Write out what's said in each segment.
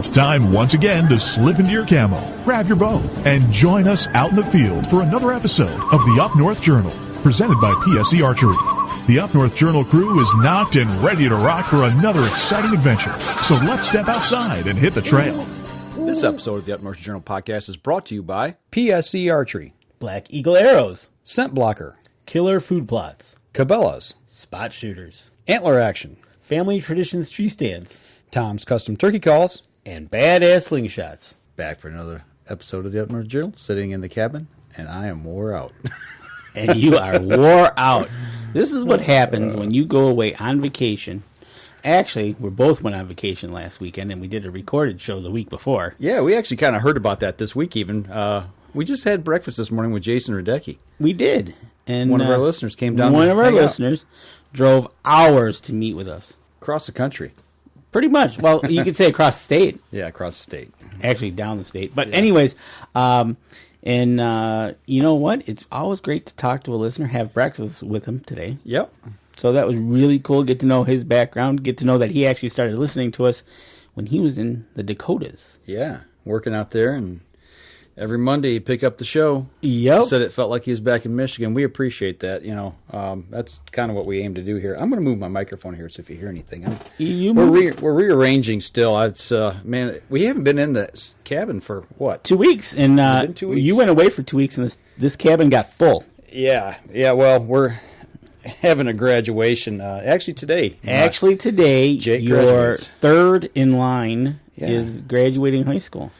It's time once again to slip into your camo, grab your bow, and join us out in the field for another episode of the Up North Journal, presented by PSE Archery. The Up North Journal crew is knocked and ready to rock for another exciting adventure. So let's step outside and hit the trail. This episode of the Up North Journal podcast is brought to you by PSE Archery, Black Eagle Arrows, Scent Blocker, Killer Food Plots, Cabela's, Spot Shooters, Antler Action, Family Traditions Tree Stands, Tom's Custom Turkey Calls, and Badass Slingshots. Back for another episode of the Up North Journal, sitting in the cabin, and I am wore out. And you are wore out. This is what happens when you go away on vacation. Actually, we both went on vacation last weekend, and we did a recorded show the week before. Yeah, we actually kind of heard about that this week even. We just had breakfast this morning with Jason Radecki. We did. And one of our listeners came down. One of our listeners drove hours to meet with us. Across the country. Pretty much. Well, you could say across the state. Yeah, across the state. Actually, down the state. But anyways, you know what? It's always great to talk to a listener, have breakfast with him today. Yep. So that was really cool. Get to know his background. Get to know that he actually started listening to us when he was in the Dakotas. Yeah, working out there, and every Monday he'd pick up the show. Yep. Said it felt like he was back in Michigan. We appreciate that. You know, that's kind of what we aim to do here. I'm going to move my microphone here, so if you hear anything, we're rearranging still. It's man, we haven't been in the cabin for what? 2 weeks, and Has it been 2 weeks? You went away for 2 weeks, and this cabin got full. Yeah. Well, we're having a graduation. Actually today, Jake your graduates. Third in line is graduating high school.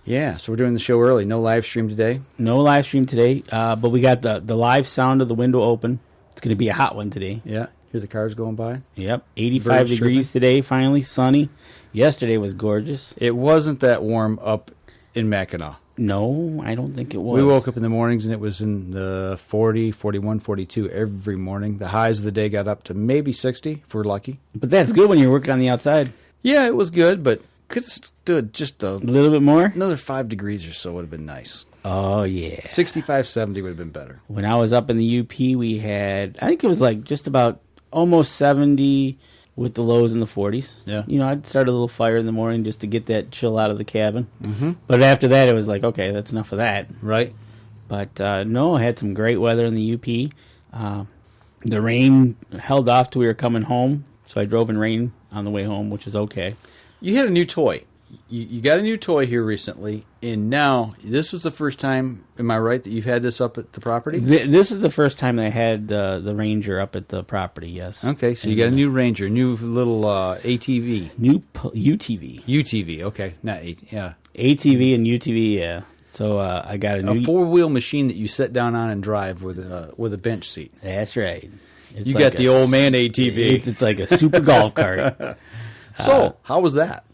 Yeah, so we're doing the show early. No live stream today. No live stream today, but we got the live sound of the window open. It's going to be a hot one today. Yeah, hear the cars going by. Yep, 85 degrees today, finally sunny. Yesterday was gorgeous. It wasn't that warm up in Mackinac. No, I don't think it was. We woke up in the mornings and it was in the 40, 41, 42 every morning. The highs of the day got up to maybe 60 if we're lucky. But that's good when you're working on the outside. Yeah, it was good, but could have stood just a little bit more. Another 5 degrees or so would have been nice. Oh, yeah. 65, 70 would have been better. When I was up in the UP, we had, I think it was like just about almost 70 with the lows in the 40s. Yeah. You know, I'd start a little fire in the morning just to get that chill out of the cabin. Mm-hmm. But after that, it was like, okay, that's enough of that. Right. But no, I had some great weather in the UP. The rain held off till we were coming home, so I drove in rain on the way home, which is okay. You had a new toy. You got a new toy here recently, and now this was the first time, am I right, that you've had this up at the property? This is the first time I had the Ranger up at the property, yes. Okay, so you got a new Ranger, new little ATV. New UTV. UTV, okay. Not yeah. ATV and UTV, yeah. So I got a new... four-wheel machine that you sit down on and drive with a bench seat. That's right. It's you like got the old man ATV. It's like a super golf cart. So, how was that?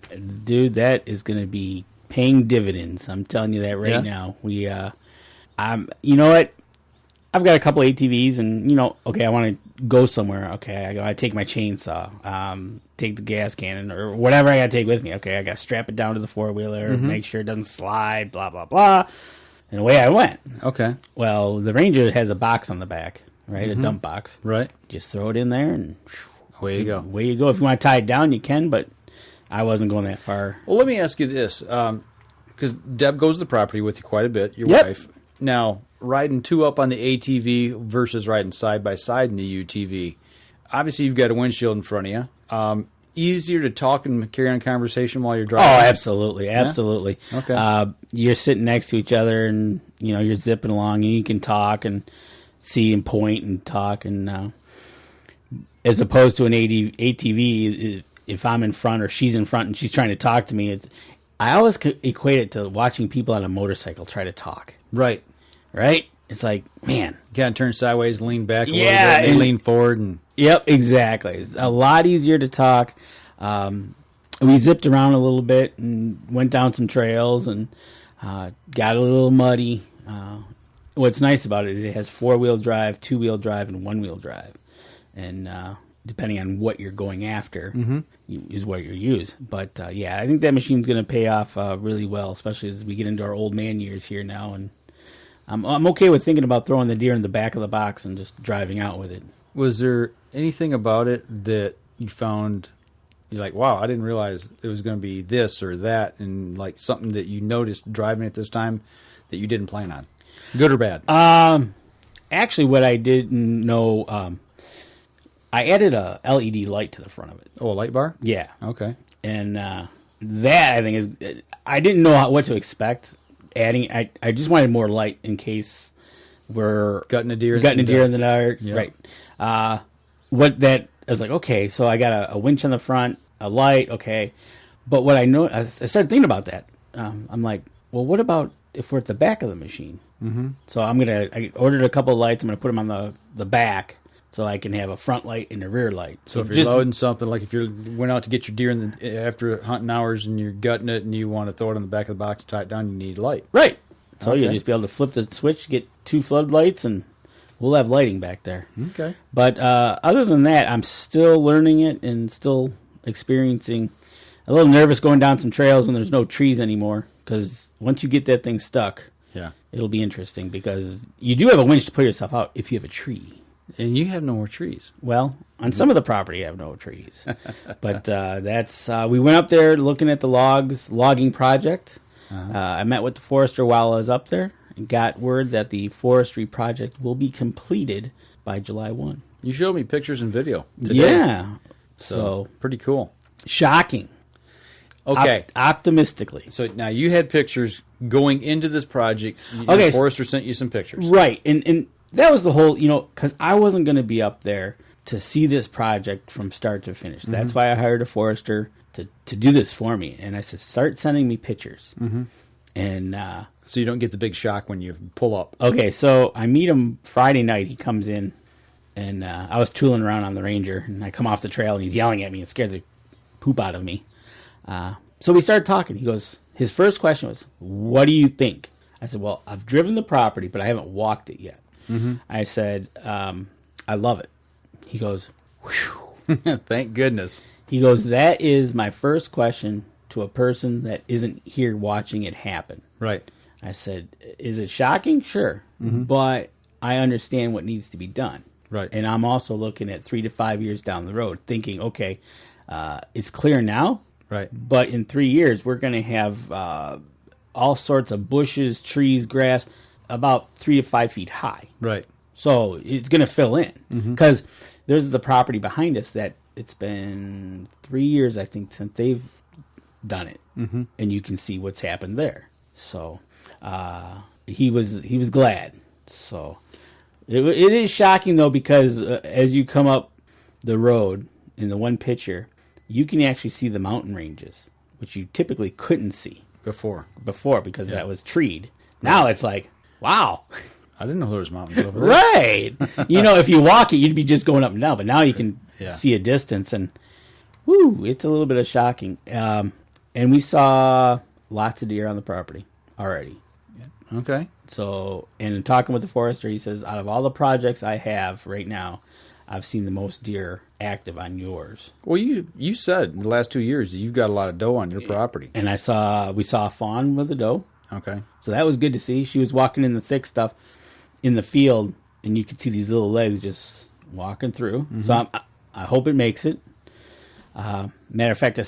Dude, that is going to be paying dividends. I'm telling you that right now. We, you know what? I've got a couple ATVs, and okay, I want to go somewhere. Okay, I gotta take my chainsaw, take the gas cannon, or whatever I gotta take with me. Okay, I gotta strap it down to the 4-wheeler, make sure it doesn't slide, blah blah blah. And away I went. Okay. Well, the Ranger has a box on the back, right? A dump box. Right. Just throw it in there, and away you go. Away you go. If you want to tie it down, you can, but I wasn't going that far. Well, let me ask you this, because Deb goes to the property with you quite a bit, your wife. Now, riding two up on the ATV versus riding side by side in the UTV, obviously you've got a windshield in front of you. Easier to talk and carry on a conversation while you're driving? Oh, absolutely, absolutely. Yeah? Okay. You're sitting next to each other, and you're zipping along, and you can talk and see and point and talk, and as opposed to an ATV, if I'm in front or she's in front and she's trying to talk to me, I always equate it to watching people on a motorcycle try to talk. Right. It's like, man. You kind of turn sideways, lean back a little Yeah, bit, and lean forward. And Yep, exactly. It's a lot easier to talk. We zipped around a little bit and went down some trails and got a little muddy. What's nice about it, it has 4-wheel drive, 2-wheel drive, and 1-wheel drive. And depending on what you're going after is what you use. But, I think that machine's going to pay off really well, especially as we get into our old man years here now. And I'm okay with thinking about throwing the deer in the back of the box and just driving out with it. was there anything about it that you found you're like, wow, I didn't realize it was going to be this or that, and like something that you noticed driving at this time that you didn't plan on, good or bad? Actually, what I didn't know, I added a LED light to the front of it. Oh, a light bar? Yeah. Okay. And that, I think, is... I didn't know what to expect adding... I just wanted more light in case we're... Gutting a deer in the dark. Yep. Right. I was like, okay, so I got a winch on the front, a light, okay. But what I started thinking about that. I'm like, well, what about if we're at the back of the machine? Mm-hmm. So I ordered a couple of lights. I'm going to put them on the back so I can have a front light and a rear light. So if you're loading something, like if you went out to get your deer after hunting hours and you're gutting it and you want to throw it on the back of the box to tie it down, you need light. Right. So you'll just be able to flip the switch, get 2 floodlights, and we'll have lighting back there. Okay. But other than that, I'm still learning it and still experiencing. A little nervous going down some trails when there's no trees anymore, because once you get that thing stuck, it'll be interesting, because you do have a winch to pull yourself out if you have a tree. And you have no more trees. Well, on some of the property, I have no trees. But that's we went up there looking at the logging project. Uh-huh. I met with the forester while I was up there and got word that the forestry project will be completed by July 1. You showed me pictures and video today. Yeah. So pretty cool. Shocking. Okay. Optimistically. So now you had pictures going into this project. The forester sent you some pictures. Right. And that was the whole, because I wasn't going to be up there to see this project from start to finish. Mm-hmm. That's why I hired a forester to do this for me. And I said, start sending me pictures. Mm-hmm. And so you don't get the big shock when you pull up. Okay, so I meet him Friday night. He comes in, and I was tooling around on the Ranger, and I come off the trail, and he's yelling at me and scared the poop out of me. So we started talking. He goes, his first question was, what do you think? I said, well, I've driven the property, but I haven't walked it yet. Mm-hmm. I said, I love it. He goes, whew. Thank goodness. He goes, that is my first question to a person that isn't here watching it happen. Right. I said, is it shocking? Sure. Mm-hmm. But I understand what needs to be done. Right. And I'm also looking at 3 to 5 years down the road thinking, okay, it's clear now. Right. But in 3 years, we're going to have all sorts of bushes, trees, grass, about 3 to 5 feet high. Right. So it's going to fill in. Because there's the property behind us that it's been 3 years, I think, since they've done it. Mm-hmm. And you can see what's happened there. So he was glad. So it is shocking, though, because as you come up the road in the one picture, you can actually see the mountain ranges, which you typically couldn't see before because that was treed. Now it's like, wow. I didn't know there was mountains over there. Right. If you walk it, you'd be just going up and down, but now you can see a distance, and whoo, it's a little bit of shocking. And we saw lots of deer on the property already. Okay. So, and in talking with the forester, he says, out of all the projects I have right now, I've seen the most deer active on yours. Well, you said in the last 2 years that you've got a lot of doe on your property. And we saw a fawn with a doe. Okay. So that was good to see. She was walking in the thick stuff in the field, and you could see these little legs just walking through. Mm-hmm. So I hope it makes it. Matter of fact,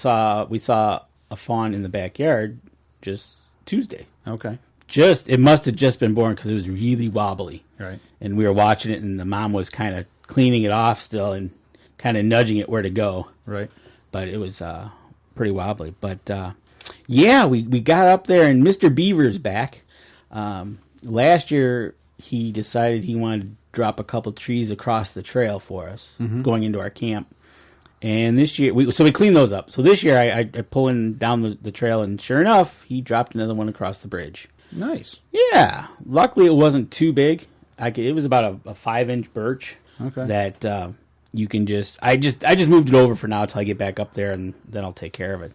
we saw a fawn in the backyard just Tuesday. Okay. It must have just been born because it was really wobbly. Right. And we were watching it, and the mom was kind of cleaning it off still and kind of nudging it where to go. Right. But it was pretty wobbly. But we got up there, and Mr. Beaver's back. Last year, he decided he wanted to drop a couple trees across the trail for us going into our camp. And this year, we cleaned those up. So this year, I pull in down the trail, and sure enough, he dropped another one across the bridge. Nice. Yeah. Luckily, it wasn't too big. It was about a 5-inch birch. Okay. That you can I just moved it over for now until I get back up there, and then I'll take care of it.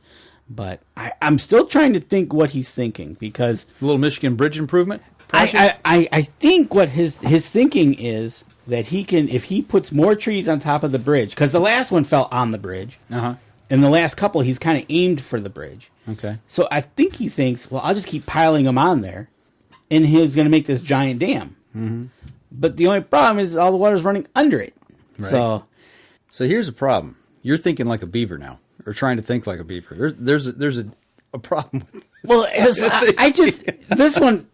But I'm still trying to think what he's thinking, because a little Michigan bridge improvement project? I think what his thinking is that he can, if he puts more trees on top of the bridge, because the last one fell on the bridge, and the last couple he's kind of aimed for the bridge. Okay. So I think he thinks, well, I'll just keep piling them on there, and he's going to make this giant dam. Mm-hmm. But the only problem is all the water's running under it. Right. So here's the problem. You're thinking like a beaver now. or trying to think like a beaver. There's a problem with this. Well, I just this one,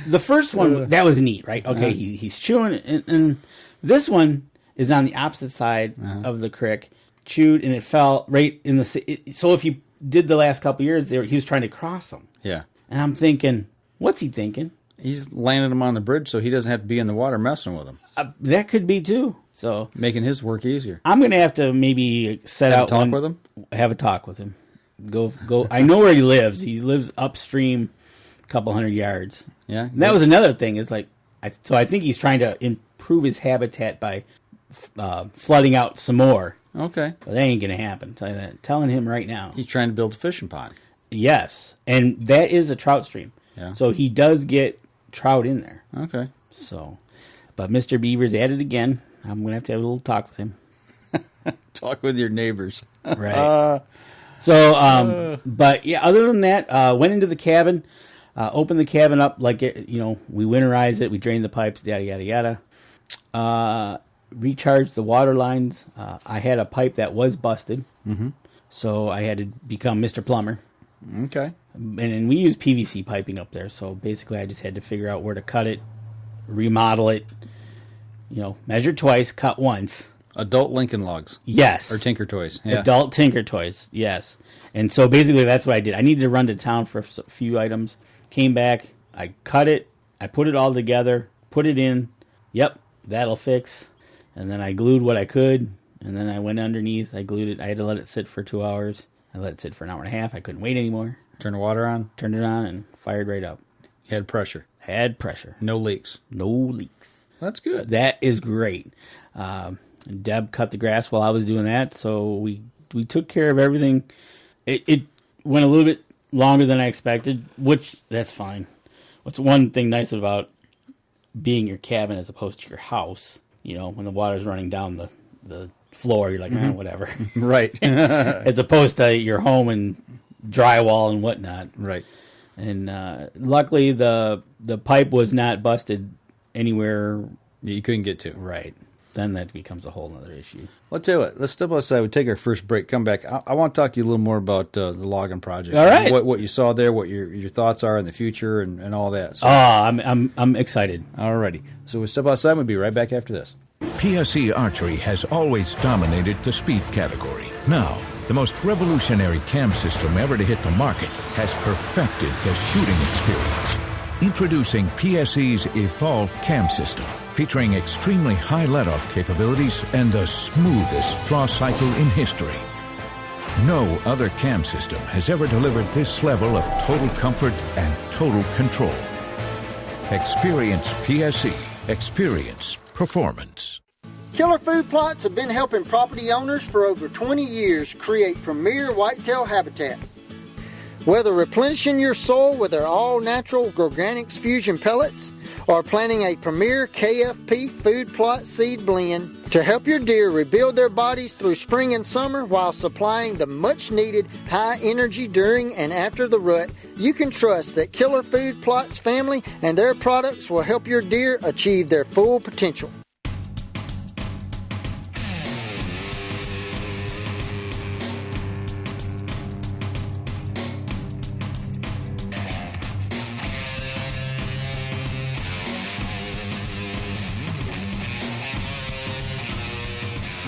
the first one that was neat, right? Okay, he's chewing, and this one is on the opposite side of the creek, chewed, and it fell right in the. So if you did the last couple years, he was trying to cross them. Yeah, and I'm thinking, what's he thinking? He's landing him on the bridge so he doesn't have to be in the water messing with him. That could be too. So making his work easier. I'm gonna have to maybe have a talk with him. Go. I know where he lives. He lives upstream, a couple hundred yards. Yeah, and that was another thing. Is like, I think he's trying to improve his habitat by flooding out some more. Okay, but that ain't gonna happen. Tell you that. Telling him right now. He's trying to build a fishing pond. Yes, and that is a trout stream. Yeah. So he does get trout in there. Okay. So, but Mr. Beaver's at it again. I'm gonna have to have a little talk with him. Talk with your neighbors. Right. So, but yeah, other than that, went into the cabin, opened the cabin up like we winterize it, we drain the pipes, yada yada yada. Recharged the water lines. I had a pipe that was busted, so I had to become Mr. Plumber. Okay. And we use PVC piping up there, so basically I just had to figure out where to cut it, remodel it. Measure twice, cut once. Adult Lincoln Logs. Yes. Or Tinker Toys. Yeah. Adult Tinker Toys, yes. And so basically that's what I did. I needed to run to town for a few items. Came back, I cut it, I put it all together, put it in. Yep, that'll fix. And then I glued what I could, and then I went underneath. I glued it. I had to let it sit for 2 hours. I let it sit for an hour and a half. I couldn't wait anymore. Turn the water on? Turned it on and fired right up. You had pressure? Had pressure. No leaks? No leaks. That's good. That is great. Deb cut the grass while I was doing that, so we took care of everything. It went a little bit longer than I expected, which that's fine. What's one thing nice about being your cabin as opposed to your house? When the water's running down the floor, you're like, whatever. Right. As opposed to your home and drywall and whatnot. Right. And luckily the pipe was not busted anywhere that you couldn't get to. Right. Then that becomes a whole other issue. Well, tell you what, let's step aside. We take our first break, come back. I want to talk to you a little more about the logging project. All right. What you saw there, what your thoughts are in the future, and all that. So, I'm excited. All righty. So we'll step outside. We'll be right back after this. PSE Archery has always dominated the speed category. Now, the most revolutionary cam system ever to hit the market has perfected the shooting experience. Introducing PSE's Evolve cam system, featuring extremely high let-off capabilities and the smoothest draw cycle in history. No other cam system has ever delivered this level of total comfort and total control. Experience PSE. Experience performance. Killer Food Plots have been helping property owners for over 20 years create premier whitetail habitat. Whether replenishing your soil with their all-natural Organics Fusion pellets or planting a premier KFP food plot seed blend to help your deer rebuild their bodies through spring and summer while supplying the much-needed high energy during and after the rut, you can trust that Killer Food Plots family and their products will help your deer achieve their full potential.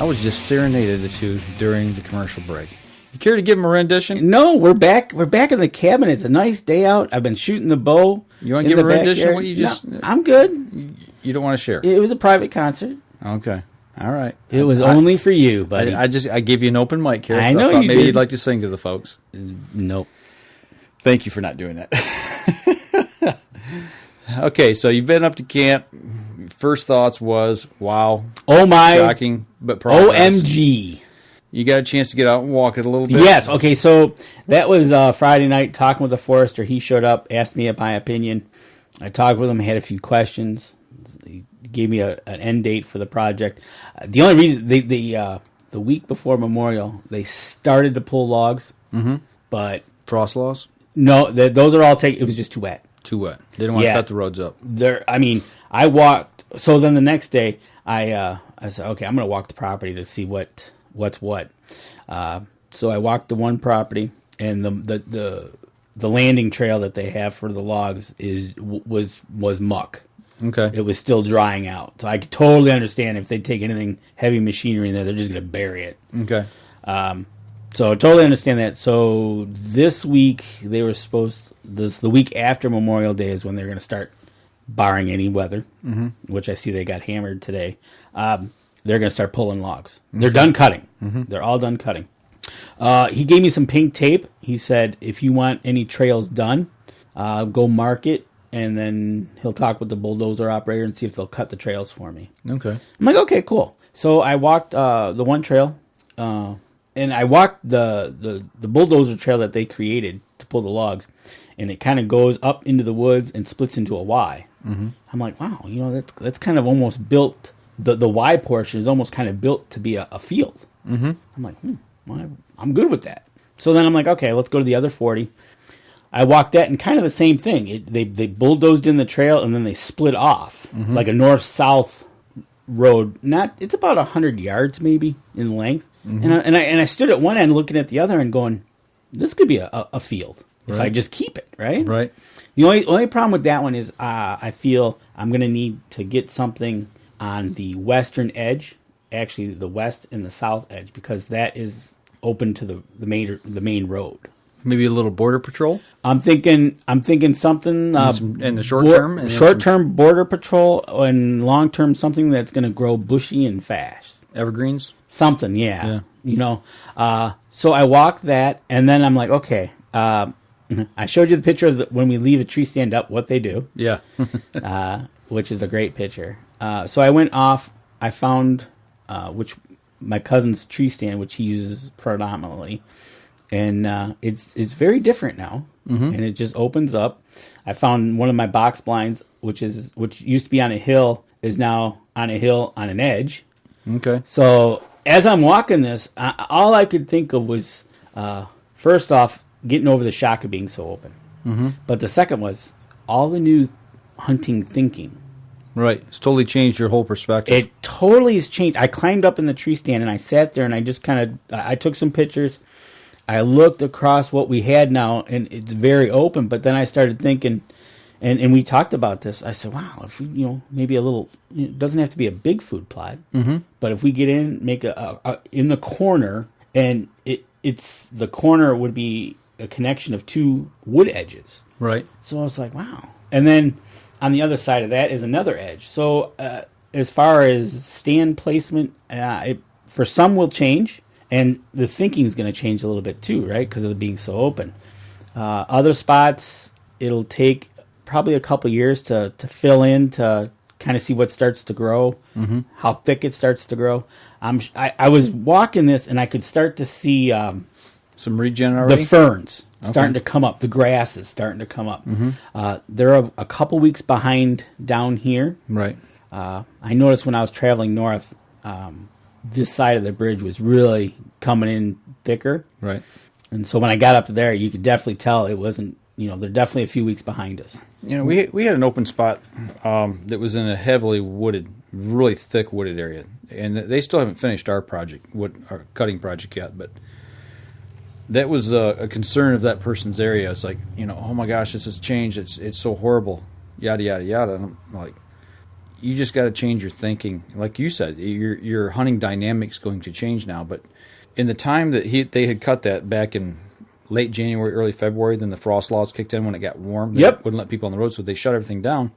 I was just serenaded to during the commercial break. You care to give him a rendition? No, we're back. We're back in the cabin. It's a nice day out. I've been shooting the bow. You want to give a rendition? What you just? No, I'm good. You don't want to share? It was a private concert. Okay. All right. It was only for you, buddy. I gave you an open mic here. I know you maybe did. You'd like to sing to the folks. Nope. Thank you for not doing that. Okay, so you've been up to camp. First thoughts was, wow. Oh my. Shocking, but progress. OMG. You got a chance to get out and walk it a little bit? Yes. Okay, so that was Friday night, talking with the forester. He showed up, asked me my opinion. I talked with him, had a few questions. He gave me an end date for the project. The only reason, the week before Memorial, they started to pull logs. Mm-hmm. But frost laws? No, those are all taken. It was just too wet. Too wet. They didn't want to cut the roads up. I walked. So then the next day, I said, okay, I'm going to walk the property to see what's what. So I walked the one property, and the landing trail that they have for the logs was muck. Okay. It was still drying out. So I could totally understand if they take anything heavy machinery in there, they're just going to bury it. Okay. So I totally understand that. So this week, they were the week after Memorial Day is when they're going to start, barring any weather, which I see they got hammered today. They're going to start pulling logs. They're done cutting. They're all done cutting. He gave me some pink tape. He said, if you want any trails done, go mark it. And then he'll talk with the bulldozer operator and see if they'll cut the trails for me. Okay. I'm like, okay, cool. So I walked the one trail, and I walked the bulldozer trail that they created to pull the logs, and it kind of goes up into the woods and splits into a Y. I'm like, wow, that's kind of almost built. The Y portion is almost kind of built to be a field. I'm like, well, I'm good with that. So then I'm like, okay, let's go to the other 40. I walked that, and kind of the same thing. They bulldozed in the trail, and then they split off like a north-south road. It's about 100 yards maybe in length. And I stood at one end looking at the other and going, this could be a field if I just keep it, right? Right. The only problem with that one is I feel I'm going to need to get something on the western edge, actually the west and the south edge, because that is open to the main road. Maybe a little border patrol. I'm thinking something in the short term. Short-term border patrol, and long-term something that's going to grow bushy and fast. Evergreens. Something, yeah. So I walked that, and then I'm like, okay. I showed you the picture of when we leave a tree stand up, what they do. Yeah. Which is a great picture. So I went off. I found my cousin's tree stand, which he uses predominantly. And it's very different now, and it just opens up. I found one of my box blinds, which used to be on a hill, is now on a hill on an edge. Okay. So as I'm walking this, all I could think of was, first off, getting over the shock of being so open. But the second was all the new hunting thinking. Right. It's totally changed your whole perspective. It totally has changed. I climbed up in the tree stand, and I sat there, and I just I took some pictures. I looked across what we had now, and it's very open. But then I started thinking, and we talked about this. I said, "Wow, if we, maybe a little. It doesn't have to be a big food plot, but if we get in, make a in the corner, and it's the corner would be a connection of two wood edges, right? So I was like, wow. And then on the other side of that is another edge. So as far as stand placement, for some will change. And the thinking is going to change a little bit too, right? Because of it being so open. Other spots, it'll take probably a couple years to fill in, to kind of see what starts to grow, how thick it starts to grow. I was walking this, and I could start to see some regeneration. The ferns starting to come up. The grass is starting to come up. They're a couple weeks behind down here. Right. I noticed when I was traveling north, this side of the bridge was really coming in thicker. Right. And so when I got up to there, you could definitely tell it wasn't, they're definitely a few weeks behind us. We had an open spot that was in a heavily wooded, really thick wooded area. And they still haven't finished our cutting project yet, but that was a concern of that person's area. It's like, oh my gosh, this has changed. It's so horrible, yada, yada, yada. And I'm like, you just got to change your thinking. Like you said, your hunting dynamic's going to change now. But in the time that they had cut that back in late January, early February, then the frost laws kicked in when it got warm. They wouldn't let people on the road, so they shut everything down.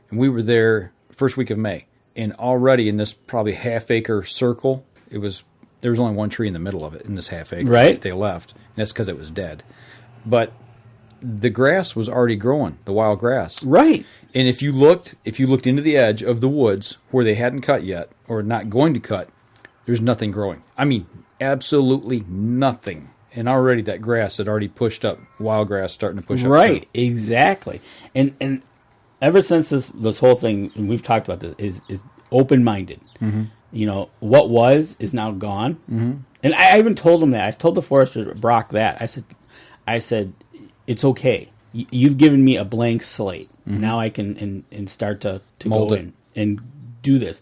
And we were there first week of May. And already in this probably half-acre circle, there was only one tree in the middle of it in this half-acre. Right. They left. And that's because it was dead. But the grass was already growing, the wild grass. Right. And if you looked into the edge of the woods where they hadn't cut yet, or not going to cut, there's nothing growing. I mean, absolutely nothing. And already that grass had already pushed up, wild grass starting to push up. Right, exactly. And ever since this whole thing, and we've talked about this, is open-minded. What was is now gone. And I even told him that. I told the forester, Brock, that. I said, it's okay. You've given me a blank slate. Now I can and start to go in and do this.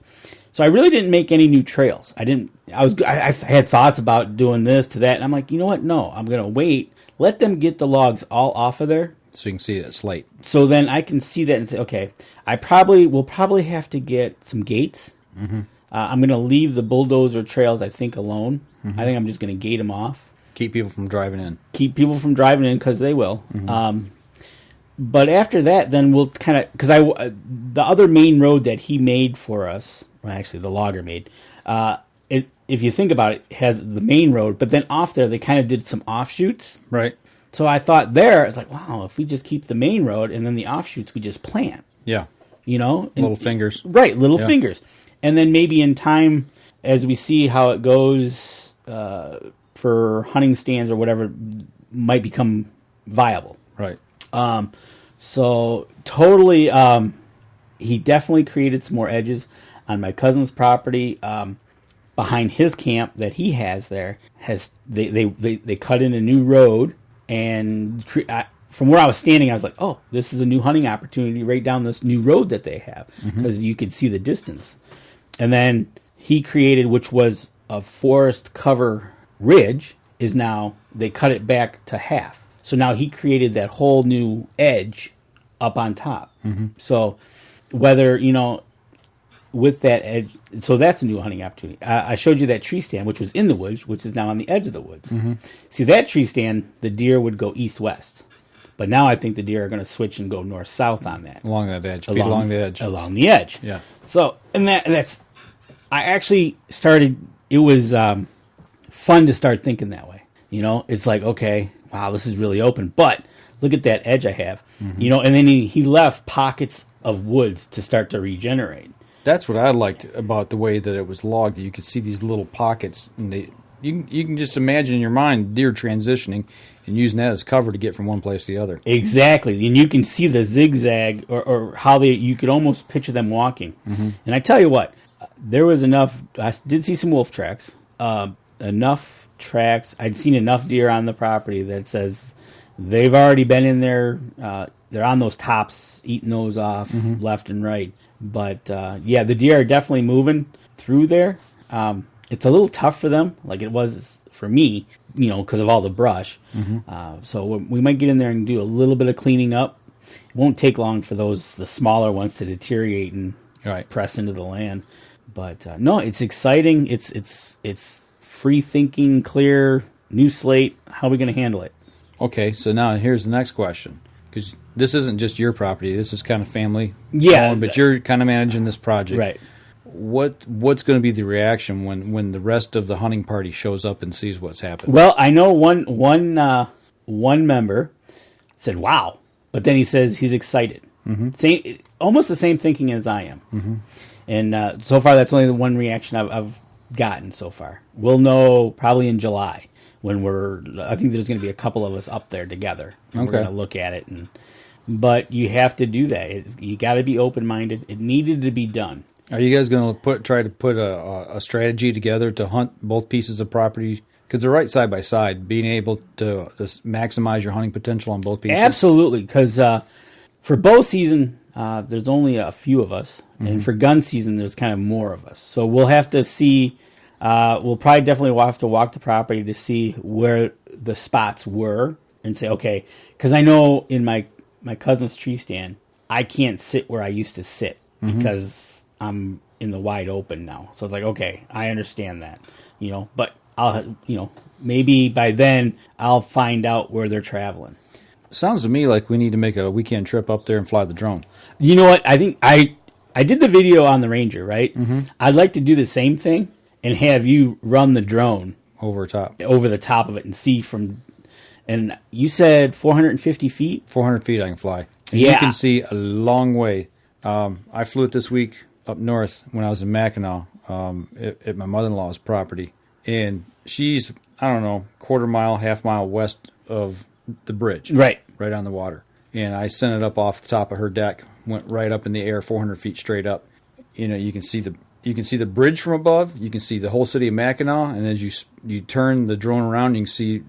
So I really didn't make any new trails. I had thoughts about doing this to that, and I'm like, you know what? No, I'm going to wait. Let them get the logs all off of there. So you can see that slate. So then I can see that and say, okay, we'll probably have to get some gates. Mm-hmm. I'm going to leave the bulldozer trails, I think, alone. Mm-hmm. I think I'm just going to gate them off. Keep people from driving in. Because they will. Mm-hmm. But after that, then we'll kind of, because the other main road that he made for us, well, actually the logger made, if you think about it, has the main road, but then off there they kind of did some offshoots. Right. So I thought there, it's like, wow, if we just keep the main road and then the offshoots we just plant. Yeah. Little fingers. Right, little fingers. And then maybe in time, as we see how it goes for hunting stands or whatever, might become viable. Right. So totally, he definitely created some more edges on my cousin's property. Behind his camp that he has there, they cut in a new road, and from where I was standing, I was like, oh, this is a new hunting opportunity right down this new road that they have, because you could see the distance. And then he created, which was a forest cover ridge, is now they cut it back to half. So now he created that whole new edge up on top. Mm-hmm. So whether, with that edge, so that's a new hunting opportunity. I showed you that tree stand, which was in the woods, which is now on the edge of the woods. Mm-hmm. See, that tree stand, the deer would go east-west. But now I think the deer are going to switch and go north-south on that. Along that edge. Along the edge. Along the edge. Yeah. So, and that's, I actually started, it was fun to start thinking that way. It's like, okay, wow, this is really open. But look at that edge I have. Mm-hmm. And then he left pockets of woods to start to regenerate. That's what I liked about the way that it was logged. You could see these little pockets, and you can just imagine in your mind deer transitioning and using that as cover to get from one place to the other. Exactly, and you can see the zigzag or how you could almost picture them walking. Mm-hmm. And I tell you what, there was enough. I did see some wolf tracks. Enough tracks. I'd seen enough deer on the property that says they've already been in there. They're on those tops, eating those off left and right. But, the deer are definitely moving through there. It's a little tough for them, like it was for me, because of all the brush. Mm-hmm. So we might get in there and do a little bit of cleaning up. It won't take long for the smaller ones to deteriorate and press into the land. But, no, it's exciting. It's free-thinking, clear, new slate. How are we going to handle it? Okay, so now here's the next question. Because this isn't just your property. This is kind of family owned, but you're kind of managing this project. Right. What's going to be the reaction when the rest of the hunting party shows up and sees what's happened? Well, I know one member said, wow. But then he says he's excited. Mm-hmm. Almost the same thinking as I am. Mm-hmm. And so far, that's only the one reaction I've gotten so far. We'll know probably in July. When I think there's going to be a couple of us up there together. And we're going to look at it. But you have to do that. You got to be open-minded. It needed to be done. Are you guys going to try to put a strategy together to hunt both pieces of property? Because they're right side by side, being able to maximize your hunting potential on both pieces? Absolutely, because for bow season, there's only a few of us. Mm-hmm. And for gun season, there's kind of more of us. So we'll have to see... we'll probably definitely have to walk the property to see where the spots were and say, okay, because I know in my cousin's tree stand, I can't sit where I used to sit because I'm in the wide open now. So it's like, okay, I understand that, but I'll, maybe by then I'll find out where they're traveling. Sounds to me like we need to make a weekend trip up there and fly the drone. You know what? I think I did the video on the Ranger, right? Mm-hmm. I'd like to do the same thing. And have you run the drone over the top of it and see from, and you said 450 feet? 400 feet I can fly. And you can see a long way. I flew it this week up north when I was in Mackinac at my mother-in-law's property. And she's, I don't know, quarter mile, half mile west of the bridge. Right. Right on the water. And I sent it up off the top of her deck, went right up in the air, 400 feet straight up. You can see the bridge from above. You can see the whole city of Mackinac, and as you turn the drone around, you can see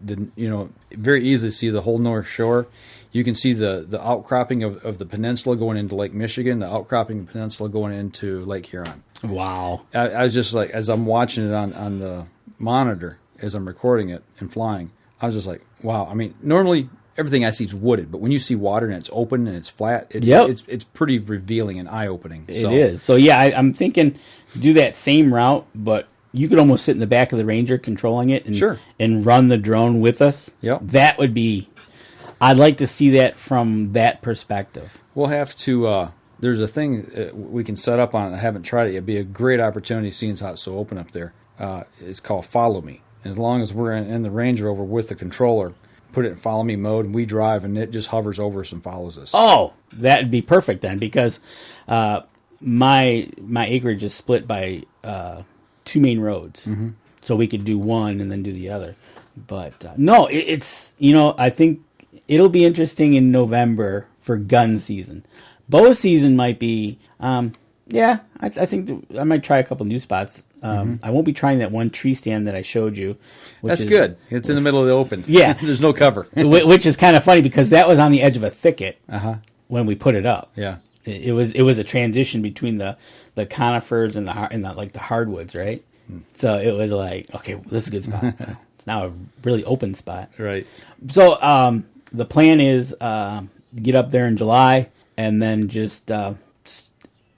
very easily see the whole North Shore. You can see the outcropping of the peninsula going into Lake Michigan, the outcropping of the peninsula going into Lake Huron. Wow. I was just like, as I'm watching it on the monitor, as I'm recording it and flying, I was just like, wow. I mean, normally everything I see is wooded, but when you see water and it's open and it's flat, it's pretty revealing and eye-opening. It is. So, yeah, I'm thinking do that same route, but you could almost sit in the back of the Ranger controlling it and run the drone with us. Yep. That would be, I'd like to see that from that perspective. We'll have to, there's a thing we can set up on it. I haven't tried it yet. It'd be a great opportunity seeing how it's so open up there. It's called Follow Me. And as long as we're in the Ranger Rover with the controller, put it in follow me mode, and we drive, and it just hovers over us and follows us. Oh, that'd be perfect then, because my acreage is split by 2 main roads, so we could do one and then do the other. But no, it's I think it'll be interesting in November for gun season. Bow season might be, I think I might try a couple new spots. I won't be trying that one tree stand that I showed you. That's good. It's in the middle of the open. Yeah. There's no cover. Which is kind of funny because that was on the edge of a thicket when we put it up. Yeah. It was a transition between the conifers and the hardwoods, right? So it was like, okay, this is a good spot. It's now a really open spot. Right. So the plan is get up there in July and then just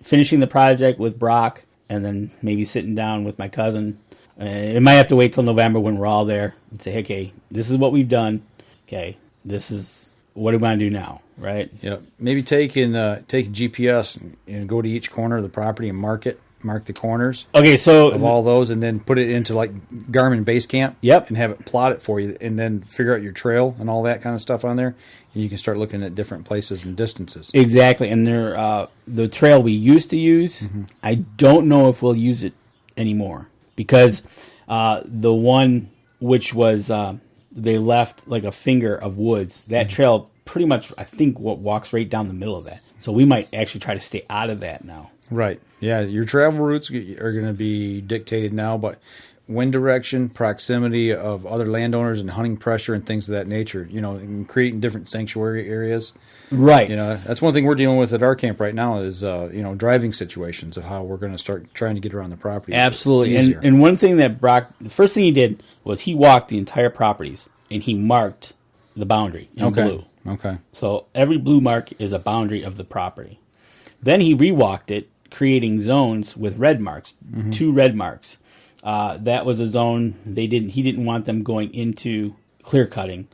finishing the project with Brock, and then maybe sitting down with my cousin. It might have to wait till November when we're all there and say, okay, this is what we've done. Okay, this is what do we want to do now, right? Yep. Maybe take GPS and go to each corner of the property and mark the corners. Okay, so of all those, and then put it into like Garmin Basecamp. Yep. And have it plot it for you, and then figure out your trail and all that kind of stuff on there. And you can start looking at different places and distances. Exactly, and the trail we used to use, I don't know if we'll use it anymore because the one which was they left like a finger of woods. That trail pretty much, I think, walks right down the middle of that. So we might actually try to stay out of that now. Right. Yeah, your travel routes are going to be dictated now, but wind direction, proximity of other landowners, and hunting pressure and things of that nature, and creating different sanctuary areas. Right. That's one thing we're dealing with at our camp right now is, driving situations of how we're going to start trying to get around the property. Absolutely. And one thing that Brock, the first thing he did was he walked the entire properties and he marked the boundary in blue. Okay. So every blue mark is a boundary of the property. Then he rewalked it, creating zones with red marks, 2 red marks. That was a zone he didn't want them going into clear cutting,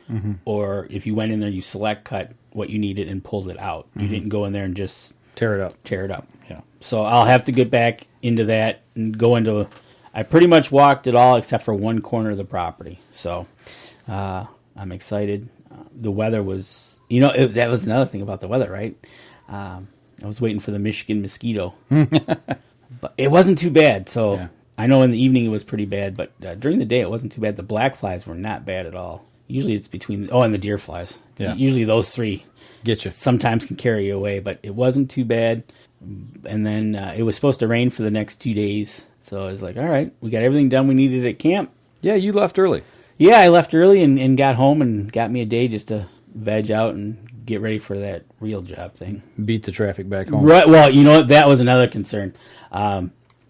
or if you went in there, you select cut what you needed and pulled it out. You didn't go in there and just tear it up. Yeah. So I'll have to get back into that and go into. I pretty much walked it all except for one corner of the property. So I'm excited. The weather was, that was another thing about the weather, right? I was waiting for the Michigan mosquito, but it wasn't too bad. So. Yeah. I know in the evening it was pretty bad, but during the day it wasn't too bad. The black flies were not bad at all. Usually it's between... and the deer flies. Yeah. Usually those 3 get you. Sometimes can carry you away, but it wasn't too bad. And then it was supposed to rain for the next 2 days. So I was like, all right, we got everything done we needed at camp. Yeah, you left early. Yeah, I left early and got home and got me a day just to veg out and get ready for that real job thing. Beat the traffic back home. Right. Well, you know what? That was another concern.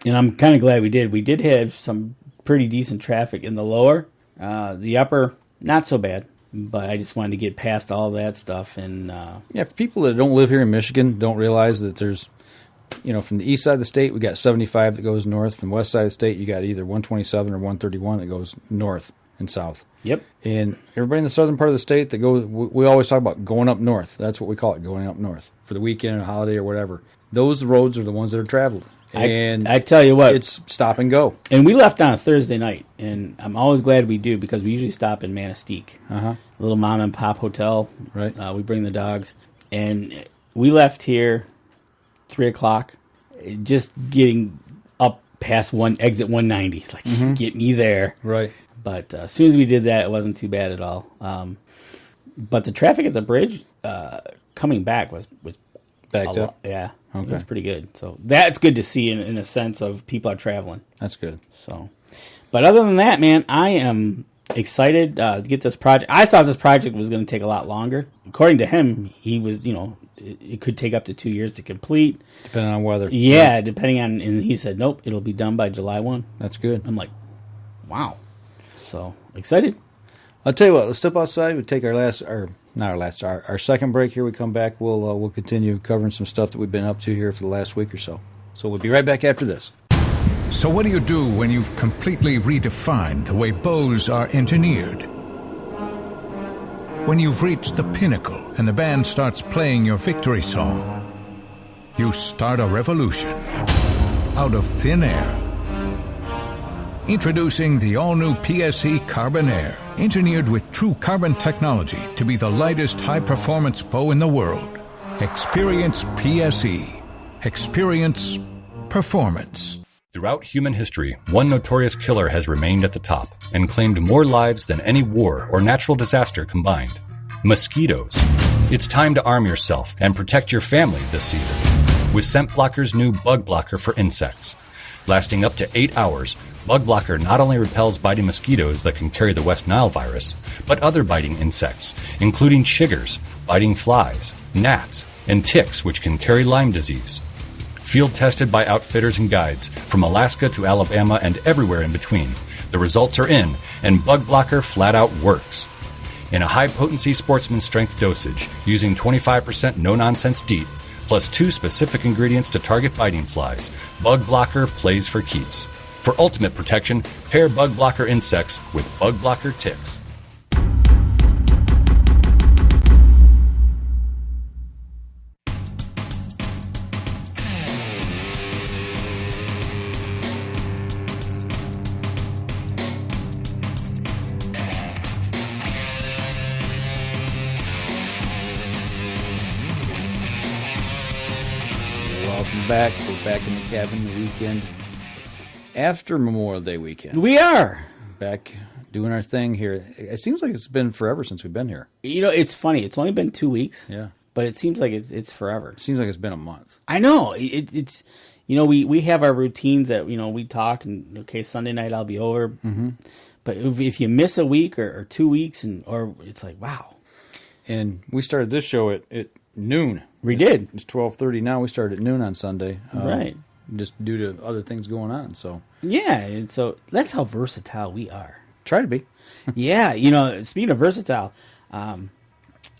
And I'm kind of glad we did. We did have some pretty decent traffic in the lower. The upper, not so bad. But I just wanted to get past all that stuff. And for people that don't live here in Michigan, don't realize that there's, from the east side of the state, we got 75 that goes north. From the west side of the state, you got either 127 or 131 that goes north and south. Yep. And everybody in the southern part of the state that goes, we always talk about going up north. That's what we call it, going up north for the weekend or holiday or whatever. Those roads are the ones that are traveled. And I tell you what, it's stop and go. And we left on a Thursday night, and I'm always glad we do because we usually stop in Manistee, a little mom and pop hotel. Right. We bring the dogs, and we left here 3:00, just getting up past exit 190. It's like get me there, right? But as soon as we did that, it wasn't too bad at all. But the traffic at the bridge coming back was backed up. Yeah. Okay. It was pretty good. So that's good to see in a sense of people are traveling. That's good. So, but other than that, man, I am excited to get this project. I thought this project was going to take a lot longer. According to him, he was, it could take up to 2 years to complete. Depending on weather. Yeah, depending on, and he said, nope, it'll be done by July 1. That's good. I'm like, wow. So, excited. I'll tell you what, let's step outside. We take our second break here. We come back, we'll continue covering some stuff that we've been up to here for the last week or so. So we'll be right back after this. So what do you do when you've completely redefined the way bows are engineered? When you've reached the pinnacle and the band starts playing your victory song, you start a revolution out of thin air. Introducing the all-new PSE Carbon Air, engineered with true carbon technology to be the lightest high-performance bow in the world. Experience PSE. Experience performance. Throughout human history, one notorious killer has remained at the top and claimed more lives than any war or natural disaster combined. Mosquitoes. It's time to arm yourself and protect your family this season with Scent Blocker's new Bug Blocker for insects. Lasting up to 8 hours, Bug Blocker not only repels biting mosquitoes that can carry the West Nile virus, but other biting insects, including chiggers, biting flies, gnats, and ticks which can carry Lyme disease. Field tested by outfitters and guides from Alaska to Alabama and everywhere in between. The results are in, and Bug Blocker flat out works. In a high-potency sportsman strength dosage, using 25% no-nonsense DEET, plus 2 specific ingredients to target biting flies, Bug Blocker plays for keeps. For ultimate protection, pair Bug Blocker insects with Bug Blocker ticks. Back. We're back in the cabin the weekend after Memorial Day weekend. We are back doing our thing here. It seems like it's been forever since we've been here. It's funny. It's only been 2 weeks. Yeah, but it seems like it's forever. It seems like it's been a month. I know. It's we have our routines that we talk and okay, Sunday night I'll be over. Mm-hmm. But if you miss a week or 2 weeks or it's like wow. And we started this show at noon. We did. It's 12:30 now. We started at noon on Sunday. Right. Just due to other things going on. So yeah, and so that's how versatile we are. Try to be. Yeah, speaking of versatile, I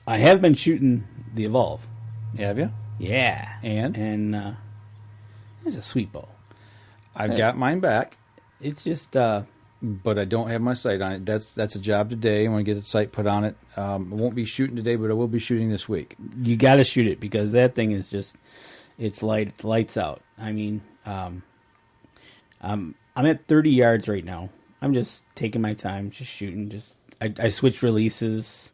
have been shooting the Evolve. Have you? Yeah. And it's a sweet bow. I've got mine back. It's just but I don't have my sight on it. That's a job today. I want to get the sight put on it. I won't be shooting today, but I will be shooting this week. You got to shoot it because that thing is just, it's lights out. I mean, I'm at 30 yards right now. I'm just taking my time, just shooting. I switched releases,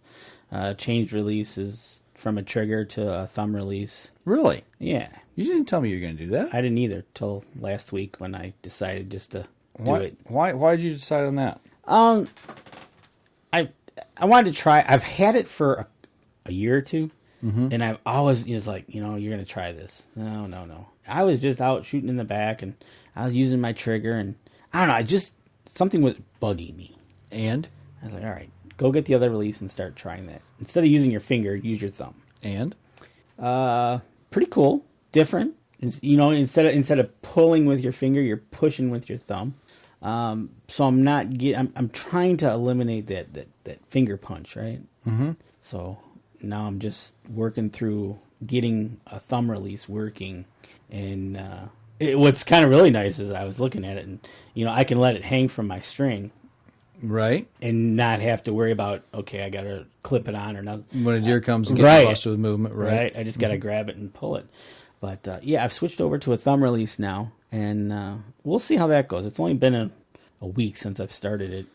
changed releases from a trigger to a thumb release. Really? Yeah. You didn't tell me you were going to do that. I didn't either till last week when I decided just to do it. Why did you decide on that? I wanted to try. I've had it for a year or two, and I've always was like, you're going to try this. No. I was just out shooting in the back, and I was using my trigger, and I don't know. Something was bugging me. And? I was like, all right, go get the other release and start trying that. Instead of using your finger, use your thumb. And? Pretty cool. Different. Instead of pulling with your finger, you're pushing with your thumb. So I'm trying to eliminate that finger punch, right? Mm-hmm. So now I'm just working through getting a thumb release working, and what's kind of really nice is I was looking at it, and I can let it hang from my string, right, and not have to worry about I got to clip it on or nothing. When a deer comes and gets busted with movement, right? I just got to grab it and pull it. But I've switched over to a thumb release now. And we'll see how that goes. It's only been a week since I've started it.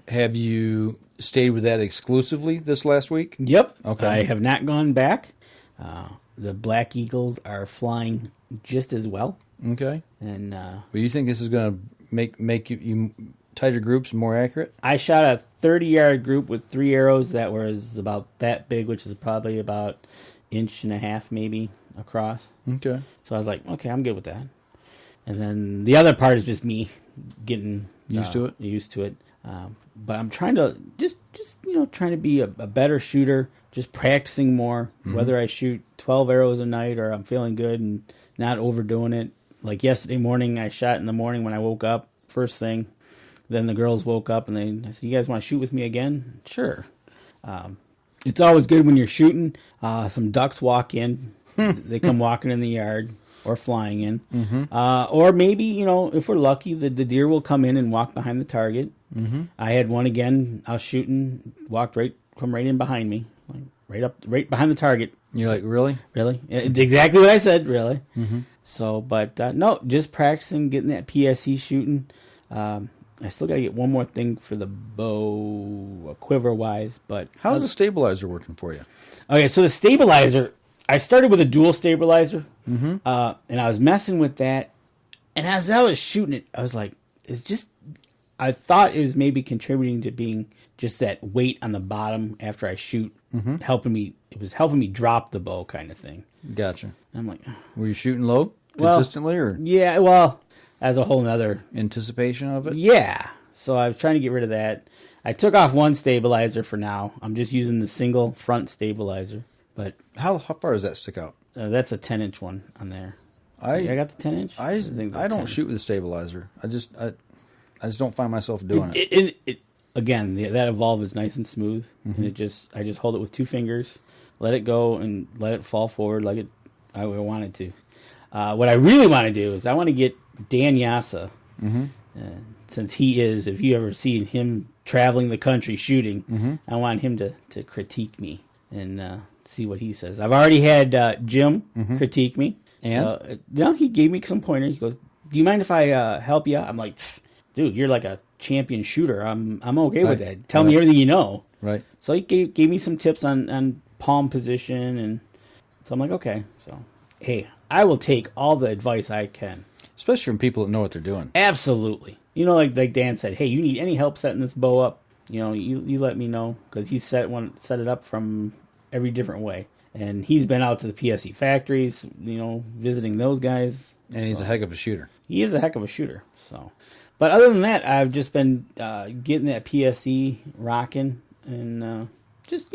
Have you stayed with that exclusively this last week? Yep. Okay. I have not gone back. The Black Eagles are flying just as well. Okay. And but you think this is going to make you tighter groups more accurate? I shot a 30-yard group with 3 arrows that was about that big, which is probably about 1.5 inches maybe across. Okay. So I was like, okay, I'm good with that. And then the other part is just me getting used to it. Used to it. But I'm trying to just trying to be a better shooter, just practicing more, whether I shoot 12 arrows a night or I'm feeling good and not overdoing it. Like yesterday morning, I shot in the morning when I woke up, first thing. Then the girls woke up and I said, "You guys want to shoot with me again?" Sure. It's always good when you're shooting. Some ducks walk in. They come walking in the yard or flying in. Or maybe, if we're lucky, the deer will come in and walk behind the target. I had one again. I was shooting, come right in behind me, like right behind the target. You're like, really? Really? It's exactly what I said, really. So, but no, just practicing, getting that PSE shooting. I still got to get one more thing for the bow, quiver-wise. But how's the stabilizer working for you? Okay, so the stabilizer, I started with a dual stabilizer, and I was messing with that. And as I was shooting it, I was like, I thought it was maybe contributing to being just that weight on the bottom after I shoot, helping me. It was helping me drop the bow, kind of thing. Gotcha. I'm like, were you shooting low consistently, or yeah? Well, as a whole nother anticipation of it. Yeah. So I was trying to get rid of that. I took off one stabilizer for now. I'm just using the single front stabilizer. But how far does that stick out? That's a 10-inch one on there. I got the 10-inch. I don't shoot with a stabilizer. I just don't find myself doing it. Again, that Evolve is nice and smooth, and I just hold it with 2 fingers, let it go, and let it fall forward like I wanted to. What I really want to do is I want to get Dan Yassa, since he is, if you ever seen him traveling the country shooting, I want him to critique me and see what he says. I've already had Jim critique me. And so, he gave me some pointers. He goes, "Do you mind if I help you out?" I'm like, "Dude, you're like a champion shooter. I'm okay with that. Tell me everything you know." Right. So he gave me some tips on palm position, and so I'm like, okay. So, hey, I will take all the advice I can. Especially from people that know what they're doing. Absolutely. Like Dan said, hey, you need any help setting this bow up, you let me know, because he set it up from every different way. And he's been out to the PSE factories, visiting those guys. And he's a heck of a shooter. He is a heck of a shooter. So, but other than that, I've just been getting that PSE rocking and just,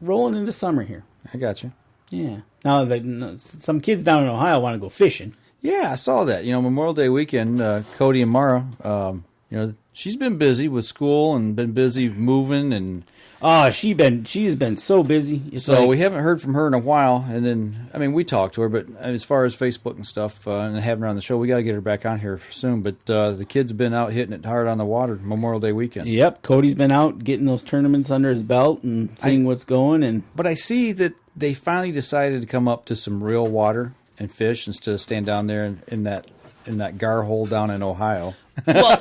rolling into summer here. I got you. Yeah. Now, some kids down in Ohio want to go fishing. Yeah, I saw that. Memorial Day weekend, Cody and Mara, she's been busy with school and been busy moving and. Oh, she's been so busy. We haven't heard from her in a while. And then, we talked to her, but as far as Facebook and stuff and having her on the show, we got to get her back on here soon. But the kids have been out hitting it hard on the water Memorial Day weekend. Yep, Cody's been out getting those tournaments under his belt and seeing what's going. But I see that they finally decided to come up to some real water and fish instead of staying down there in that gar hole down in Ohio. Well,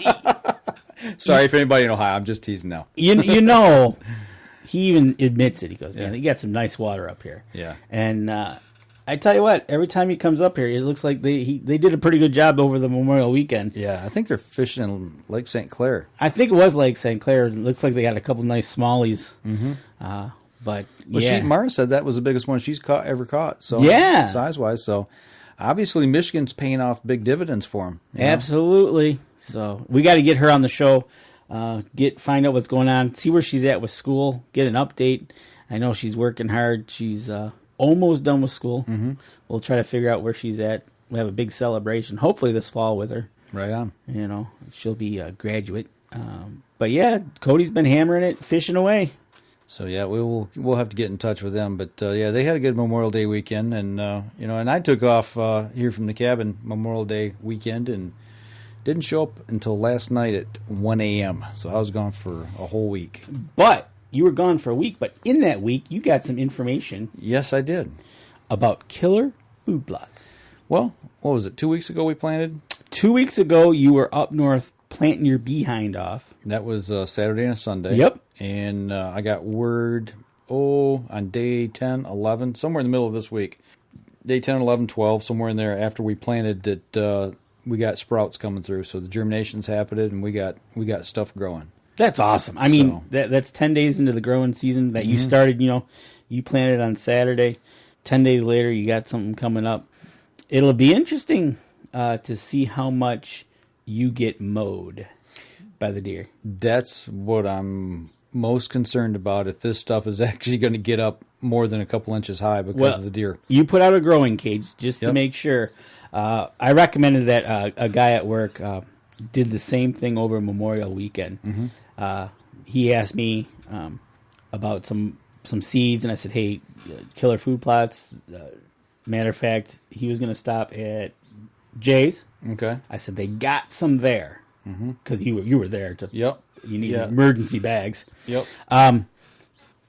sorry if anybody in Ohio. I'm just teasing now. He even admits it. He goes, "Man, they got some nice water up here." Yeah. And I tell you what, every time he comes up here, it looks like they did a pretty good job over the Memorial weekend. Yeah, I think they're fishing in Lake St. Clair. I think it was Lake St. Clair. It looks like they got a couple nice smallies. But Mara said that was the biggest one she's ever caught. So size-wise. So obviously Michigan's paying off big dividends for them. Absolutely. So we got to get her on the show. Find out what's going on, see where she's at with school, get an update. I know she's working hard. She's almost done with school. We'll try to figure out where she's at. We have a big celebration, hopefully this fall with her. Right on. She'll be a graduate. But yeah, Cody's been hammering it, fishing away. So yeah, we'll have to get in touch with them. But they had a good Memorial Day weekend, and and I took off here from the cabin Memorial Day weekend and didn't show up until last night at 1 a.m. So I was gone for a whole week. But you were gone for a week. But in that week, you got some information. Yes, I did. About killer food plots. Well, what was it? 2 weeks ago we planted. 2 weeks ago, you were up north planting your behind off. That was Saturday and Sunday. Yep. And I got word, on day 10, 11, somewhere in the middle of this week, day 10, 11, 12, somewhere in there after we planted that we got sprouts coming through. So the germination's happened and we got stuff growing. That's awesome. I mean, that's 10 days into the growing season that you started, you planted on Saturday. 10 days later, you got something coming up. It'll be interesting to see how much you get mowed. by the deer. That's what I'm most concerned about, if this stuff is actually going to get up more than a couple inches high because of the deer. You put out a growing cage just to make sure. I recommended that a guy at work did the same thing over Memorial Weekend. Mm-hmm. He asked me about some seeds, and I said, hey, killer food plots. Matter of fact, he was going to stop at Jay's. Okay. I said, they got some there, because you were there. You need emergency bags. Yep. And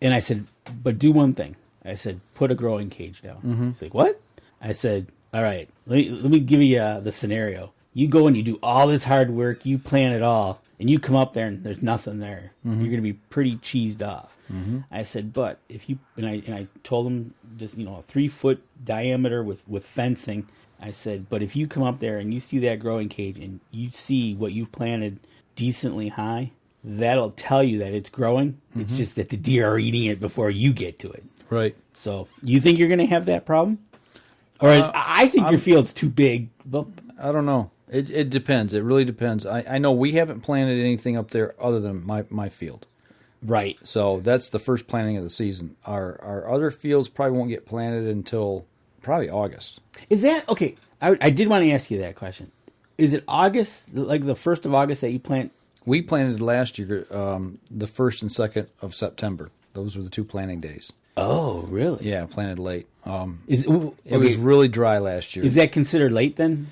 I said, but do one thing. I said, put a growing cage down. Mm-hmm. He's like, what? I said, all right, let me give you the scenario. You go and you do all this hard work, you plan it all, and you come up there and there's nothing there. Mm-hmm. You're going to be pretty cheesed off. Mm-hmm. I said, but if you, and I told him just, a 3-foot diameter with fencing. I said, but if you come up there and you see that growing cage and you see what you've planted decently high, that'll tell you that it's growing. Mm-hmm. It's just that the deer are eating it before you get to it. Right. So you think you're going to have that problem? Or I think your field's too big. I don't know. It depends. It really depends. I know we haven't planted anything up there other than my field. Right. So that's the first planting of the season. Our other fields probably won't get planted until probably August. Is that okay? I did want to ask you that question. Is it August, like the 1st of August that you plant? We planted last year the 1st and 2nd of September. Those were the 2 planting days. Oh, really? Yeah, planted late. It was really dry last year. Is that considered late then?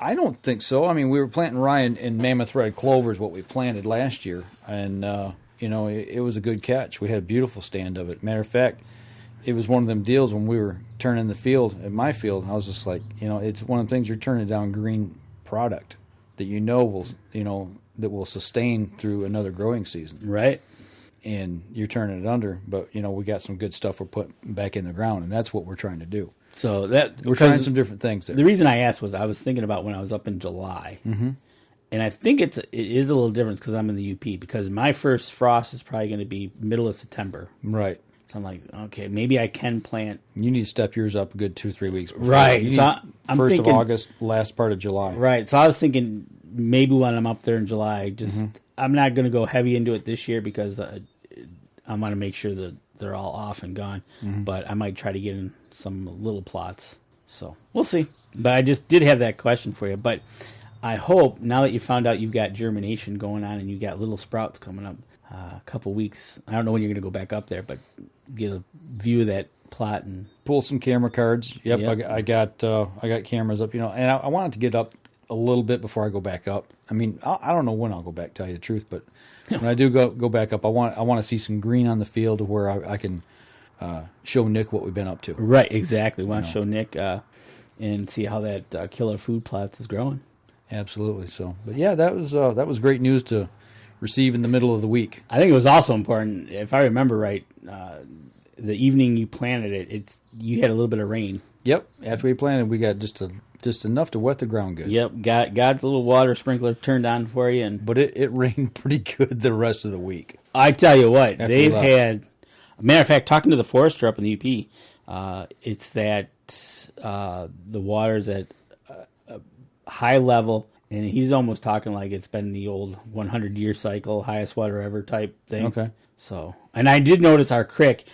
I don't think so. I mean, we were planting rye and mammoth red clover is what we planted last year, and it was a good catch. We had a beautiful stand of it. Matter of fact, it was one of them deals when we were turning the field at my field. I was just like, it's one of the things, you're turning down green product that that will sustain through another growing season. Right. And you're turning it under, but we got some good stuff we're putting back in the ground, and that's what we're trying to do. So that we're trying some different things there. The reason I asked was I was thinking about when I was up in July, and I think it is a little different because I'm in the UP, because my first frost is probably going to be middle of September. Right. So I'm like, okay, maybe I can plant. You need to step yours up a good 2-3 weeks before. Right. So I'm 1st thinking, of August, last part of July. Right. So I was thinking maybe when I'm up there in July, I'm not going to go heavy into it this year because I want to make sure that they're all off and gone. Mm-hmm. But I might try to get in some little plots. So we'll see. But I just did have that question for you. But I hope now that you found out you've got germination going on and you got little sprouts coming up, a couple weeks. I don't know when you're going to go back up there, but get a view of that plot and pull some camera cards. Yep. I got cameras up. And I wanted to get up a little bit before I go back up. I mean, I don't know when I'll go back, tell you the truth, but when I do go back up, I want to see some green on the field to where I can show Nick what we've been up to. Right, exactly. Want to show Nick and see how that killer food plots is growing. Absolutely. So, but yeah, that was great news to receive in the middle of the week. I think it was also important, if I remember right, the evening you planted it, you had a little bit of rain. Yep. After we planted, we got just enough to wet the ground good. Yep. Got the little water sprinkler turned on for you, but it rained pretty good the rest of the week. I tell you what, they've had. Matter of fact, talking to the forester up in the UP, it's that the water's at a high level, and he's almost talking like it's been the old 100-year cycle, highest water ever type thing. Okay. So, and I did notice our creek.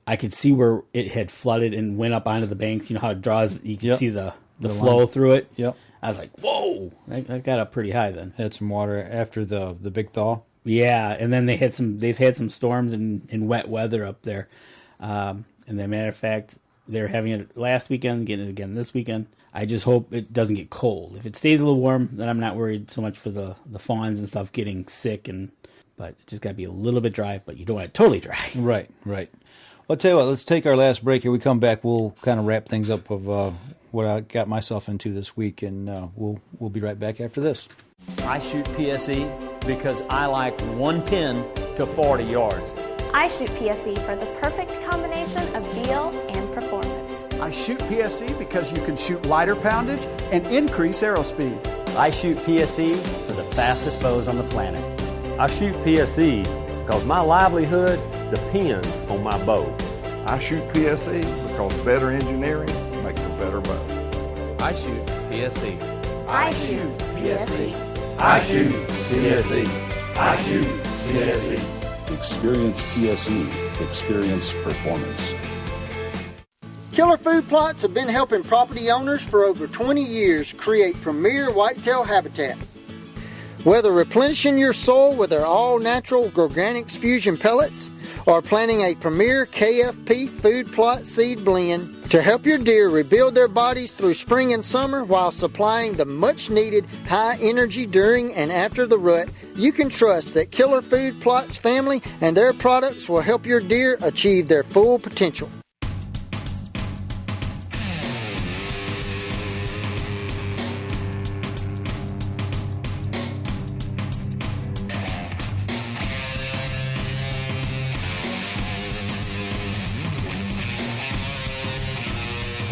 I could see where it had flooded and went up onto the banks. You know how it draws. You can see the flow line through it. Yep. I was like, whoa, that got up pretty high then. Had some water after the big thaw. Yeah, and then they've had some storms and wet weather up there. And then, matter of fact, they were having it last weekend, getting it again this weekend. I just hope it doesn't get cold. If it stays a little warm, then I'm not worried so much for the fawns and stuff getting sick. But it just got to be a little bit dry, but you don't want it totally dry. Right. Well, I'll tell you what, let's take our last break here. We come back, we'll kind of wrap things up of what I got myself into this week, and we'll be right back after this. I shoot PSE because I like one pin to 40 yards. I shoot PSE for the perfect combination of feel and performance. I shoot PSE because you can shoot lighter poundage and increase arrow speed. I shoot PSE for the fastest bows on the planet. I shoot PSE because my livelihood depends on my bow. I shoot PSE because better engineering makes a better bow. I shoot PSE. I shoot PSE. I shoot PSE. I shoot PSE. Experience PSE. Experience performance. Killer Food Plots have been helping property owners for over 20 years create premier whitetail habitat. Whether replenishing your soil with their all-natural Organics Fusion pellets or planting a premier KFP food plot seed blend to help your deer rebuild their bodies through spring and summer while supplying the much-needed high energy during and after the rut, you can trust that Killer Food Plots family and their products will help your deer achieve their full potential.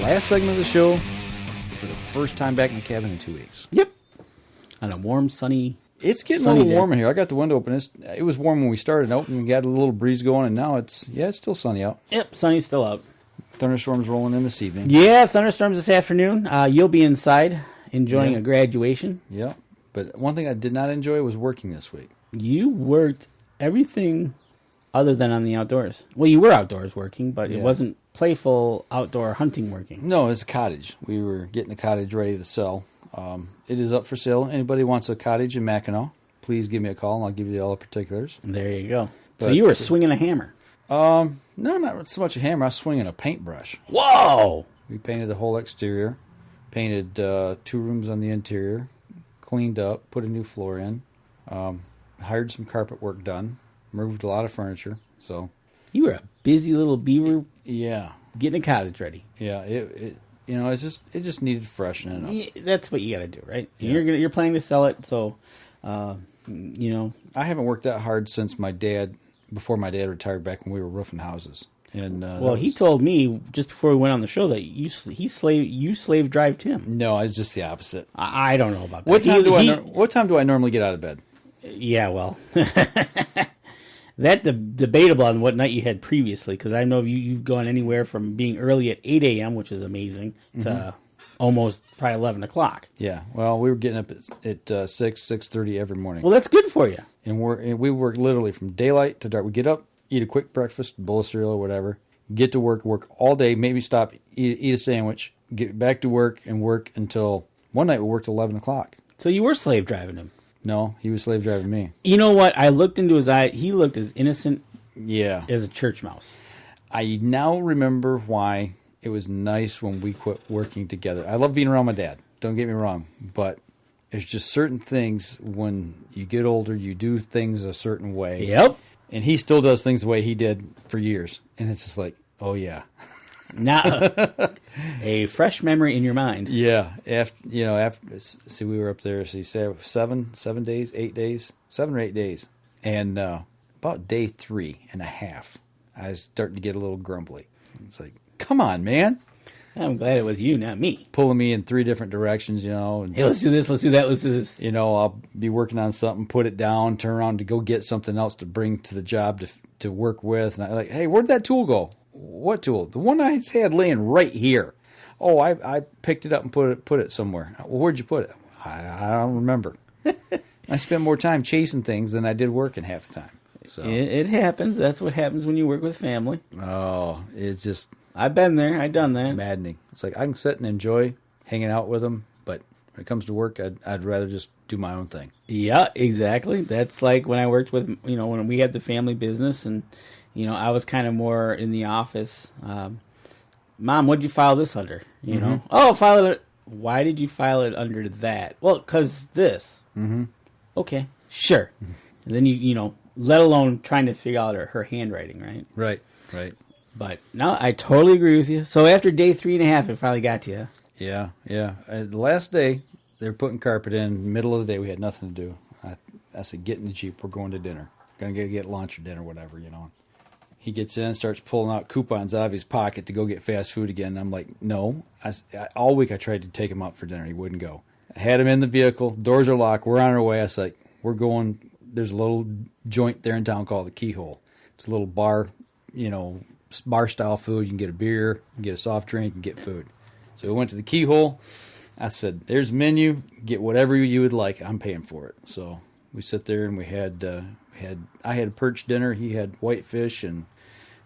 Last segment of the show for the first time back in the cabin in 2 weeks. Yep. On a warm, sunny. It's getting a little warmer here. I got the window open. It was warm when we started out, and we got a little breeze going, and now it's still sunny out. Yep, sunny's still out. Thunderstorms rolling in this evening. Yeah, thunderstorms this afternoon. You'll be inside enjoying a graduation. Yeah, but one thing I did not enjoy was working this week. You worked everything other than on the outdoors. Well, you were outdoors working, but it wasn't playful outdoor hunting working. No, it's a cottage. We were getting the cottage ready to sell. It is up for sale. Anybody wants a cottage in Mackinac, please give me a call, and I'll give you all the particulars. There you go. But, so you were swinging a hammer. No, not so much a hammer. I was swinging a paintbrush. Whoa! We painted the whole exterior, painted 2 rooms on the interior, cleaned up, put a new floor in, hired some carpet work done, moved a lot of furniture. So you were a busy little beaver. Yeah, getting a cottage ready. Yeah, it just needed freshening up. Yeah, that's what you got to do, right? Yeah. You're planning to sell it, so I haven't worked that hard since before my dad retired back when we were roofing houses. And he told me just before we went on the show that you slave drived him. No, it's just the opposite. I don't know about that. What time do I normally get out of bed? Yeah, well, that debatable on what night you had previously, because I know you've gone anywhere from being early at 8 a.m., which is amazing, to almost probably 11 o'clock. Yeah, well, we were getting up at 6:30 every morning. Well, that's good for you. And we work literally from daylight to dark. We get up, eat a quick breakfast, bowl of cereal or whatever, get to work all day, maybe stop, eat a sandwich, get back to work, and work until one night we worked 11 o'clock. So you were slave driving him. No, he was slave driving me. You know what? I looked into his eye. He looked as innocent as a church mouse. I now remember why it was nice when we quit working together. I love being around my dad. Don't get me wrong. But there's just certain things when you get older, you do things a certain way. Yep. And he still does things the way he did for years. And it's just like, oh, yeah. Now, a fresh memory in your mind. Yeah. See, we were up there, 7 days, 8 days, 7 or 8 days. And about day 3.5, I was starting to get a little grumbly. It's like, come on, man. I'm glad it was you, not me. Pulling me in 3 different directions, And hey, let's do this, let's do that, let's do this. I'll be working on something, put it down, turn around to go get something else to bring to the job to work with. And I'm like, hey, where'd that tool go? What tool? The one I had laying right here. Oh, I picked it up and put it somewhere. Well, where'd you put it? I don't remember. I spent more time chasing things than I did working half the time. So it happens. That's what happens when you work with family. Oh, it's just... I've been there. I've done that. Maddening. It's like I can sit and enjoy hanging out with them, but when it comes to work, I'd rather just do my own thing. Yeah, exactly. That's like when I worked with, when we had the family business and, I was kind of more in the office. Mom, what did you file this under? Oh, file it. Why did you file it under that? Well, because this. Mm-hmm. Okay, sure. And then you let alone trying to figure out her handwriting, right? Right. But no, I totally agree with you. So after day 3.5, it finally got to you. Yeah. The last day, they were putting carpet in. Middle of the day, we had nothing to do. I said, get in the Jeep. We're going to dinner. Going to get lunch or dinner, whatever, He gets in, starts pulling out coupons out of his pocket to go get fast food again. And I'm like, no. All week I tried to take him out for dinner. He wouldn't go. I had him in the vehicle. Doors are locked. We're on our way. I was like, we're going. There's a little joint there in town called the Keyhole. It's a little bar, bar-style food. You can get a beer, you can get a soft drink, and get food. So we went to the Keyhole. I said, "There's a menu. Get whatever you would like. I'm paying for it." So we sit there and we had I had a perch dinner. He had whitefish and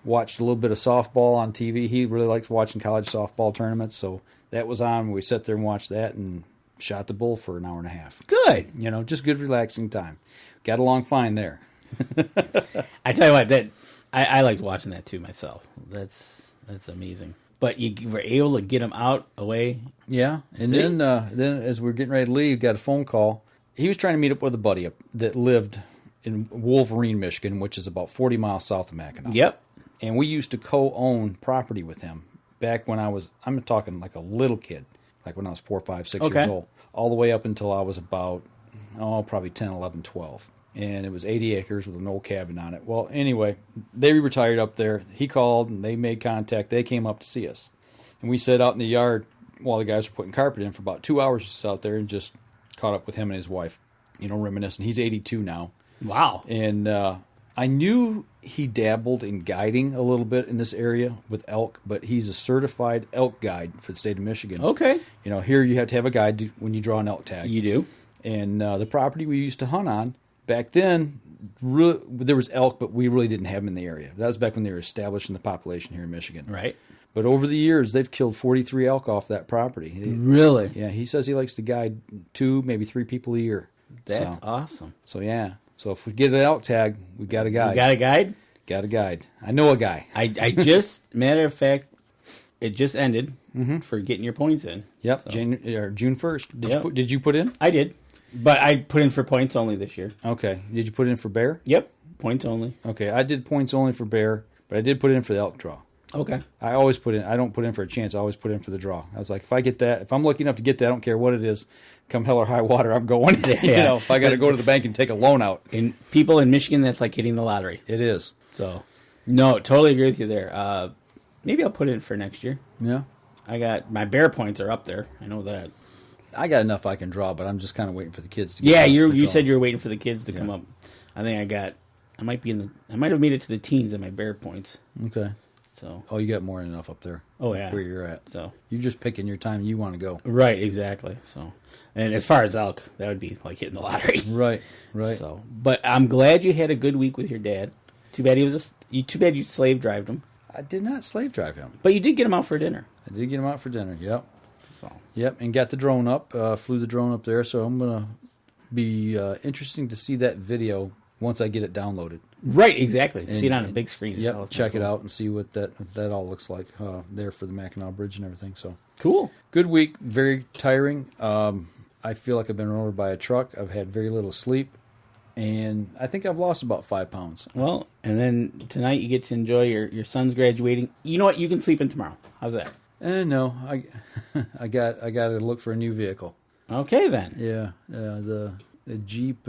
watched a little bit of softball on TV. He really likes watching college softball tournaments, so that was on. We sat there and watched that and shot the bull for an hour and a half. Good. Just good relaxing time. Got along fine there. I tell you what, that I liked watching that too myself. That's amazing. But you were able to get him out away. Yeah, and then as we're getting ready to leave, got a phone call. He was trying to meet up with a buddy that lived in Wolverine, Michigan, which is about 40 miles south of Mackinac. Yep. And we used to co-own property with him back when I'm talking like a little kid, like when I was 4, 5, 6 years old, all the way up until I was about, probably 10, 11, 12. And it was 80 acres with an old cabin on it. Well, anyway, they retired up there. He called, and they made contact. They came up to see us. And we sat out in the yard while the guys were putting carpet in for about 2 hours just out there and just caught up with him and his wife, reminiscing. He's 82 now. Wow. And I knew he dabbled in guiding a little bit in this area with elk, but he's a certified elk guide for the state of Michigan. Okay. Here you have to have a guide when you draw an elk tag. You do. And the property we used to hunt on, back then, there was elk, but we really didn't have them in the area. That was back when they were establishing the population here in Michigan. Right. But over the years, they've killed 43 elk off that property. Really? Yeah, he says he likes to guide 2, maybe 3 people a year. That's awesome. So, yeah. So if we get an elk tag, we got a guide. You got a guide? Got a guide. I know a guy. I just, matter of fact, it just ended for getting your points in. Yep, so. June 1st. Did you put in? I did. But I put in for points only this year. Okay. Did you put in for bear? Yep, points only. Okay, I did points only for bear, but I did put in for the elk draw. Okay. I always put in. I don't put in for a chance. I always put in for the draw. I was like, if I get that, if I'm lucky enough to get that, I don't care what it is. Come hell or high water, I'm going. Yeah. If I got to go to the bank and take a loan out. And people in Michigan, that's like hitting the lottery. It is. So, no, totally agree with you there. Maybe I'll put in for next year. Yeah. I got my bear points are up there. I know that. I got enough I can draw, but I'm just kind of waiting for the kids to get you said you were waiting for the kids to come up. I think I might have made it to the teens in my bear points. Okay. So. Oh, you got more than enough up there. Oh yeah. Where you're at. So you're just picking your time you want to go. Right, exactly. So, and as far as elk, that would be like hitting the lottery. Right. So, but I'm glad you had a good week with your dad. Too bad too bad you slave drived him. I did not slave drive him. But you did get him out for dinner. I did get him out for dinner. Yep. So. Yep, and got the drone up. Flew the drone up there. So I'm gonna be interesting to see that video once I get it downloaded. Right, exactly. See it on a big screen. Yep, check it out and see what that all looks like there for the Mackinac Bridge and everything. So cool. Good week. Very tiring. I feel like I've been run over by a truck. I've had very little sleep, and I think I've lost about 5 pounds. Well, and then tonight you get to enjoy your son's graduating. You know what? You can sleep in tomorrow. How's that? No, I got to look for a new vehicle. Okay then. Yeah, the Jeep.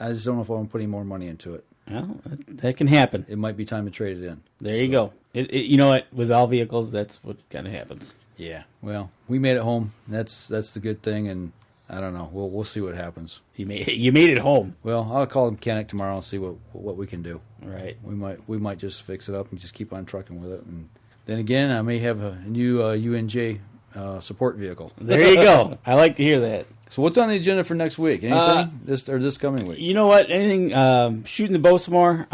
I just don't know if I want to put any more money into it. Well, that can happen. It might be time to trade it in. There you go. You know what? With all vehicles, that's what kind of happens. Yeah. Well, we made it home. That's the good thing, and I don't know. We'll see what happens. You made it home. Well, I'll call the mechanic tomorrow and see what we can do. Right. We might just fix it up and just keep on trucking with it, and then again, I may have a new UNJ support vehicle. There you go. I like to hear that. So what's on the agenda for next week? Anything? This coming week? You know what? Anything? Shooting the bow some more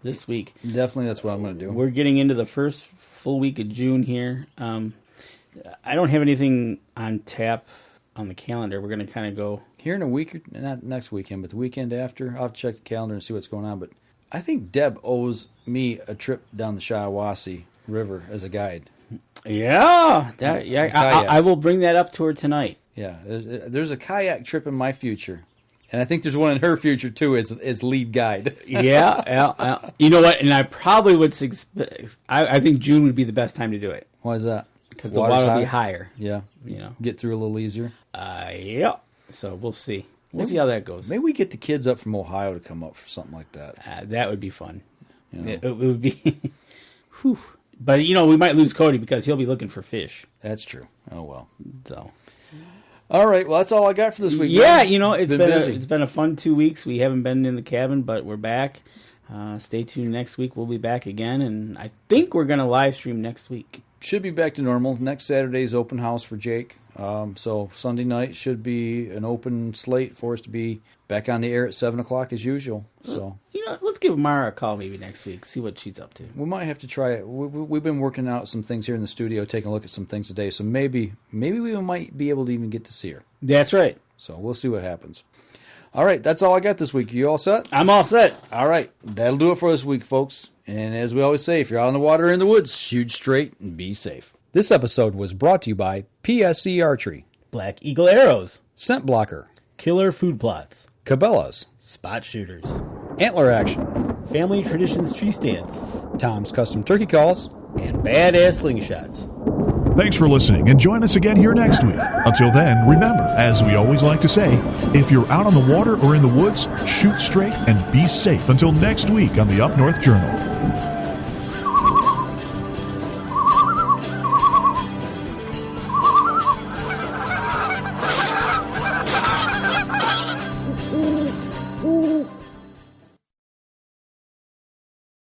this week. Definitely, that's what I'm going to do. We're getting into the first full week of June here. I don't have anything on tap on the calendar. We're going to kind of go here in a week, not next weekend, but the weekend after. I'll have to check the calendar and see what's going on. But I think Deb owes me a trip down the Shiawassee River as a guide. Yeah, I will bring that up to her tonight. Yeah, there's a kayak trip in my future, and I think there's one in her future too as lead guide. Yeah. You know what? And I probably would. I think June would be the best time to do it. Why is that? Because the water will be higher. Yeah, get through a little easier. Yeah. So we'll see. We'll see how that goes. Maybe we get the kids up from Ohio to come up for something like that. That would be fun. It would be. Whew. But we might lose Cody because he'll be looking for fish. That's true. Oh well. So. All right. Well, that's all I got for this week. Yeah, it's been a fun 2 weeks. We haven't been in the cabin, but we're back. Stay tuned next week. We'll be back again, and I think we're going to live stream next week. Should be back to normal. Next Saturday's open house for Jake. So Sunday night should be an open slate for us to be back on the air at 7 o'clock as usual. So let's give Mara a call maybe next week, see what she's up to. We might have to try it. We've been working out some things here in the studio, taking a look at some things today. So maybe we might be able to even get to see her. That's right. So we'll see what happens. All right, that's all I got this week. You all set? I'm all set. All right, that'll do it for this week, folks. And as we always say, if you're out on the water or in the woods, shoot straight and be safe. This episode was brought to you by PSE Archery, Black Eagle Arrows, Scent Blocker, Killer Food Plots, Cabela's, Spot Shooters, Antler Action, Family Traditions Tree Stands, Tom's Custom Turkey Calls, and Badass Slingshots. Thanks for listening, and join us again here next week. Until then, remember, as we always like to say, if you're out on the water or in the woods, shoot straight and be safe. Until next week on the Up North Journal.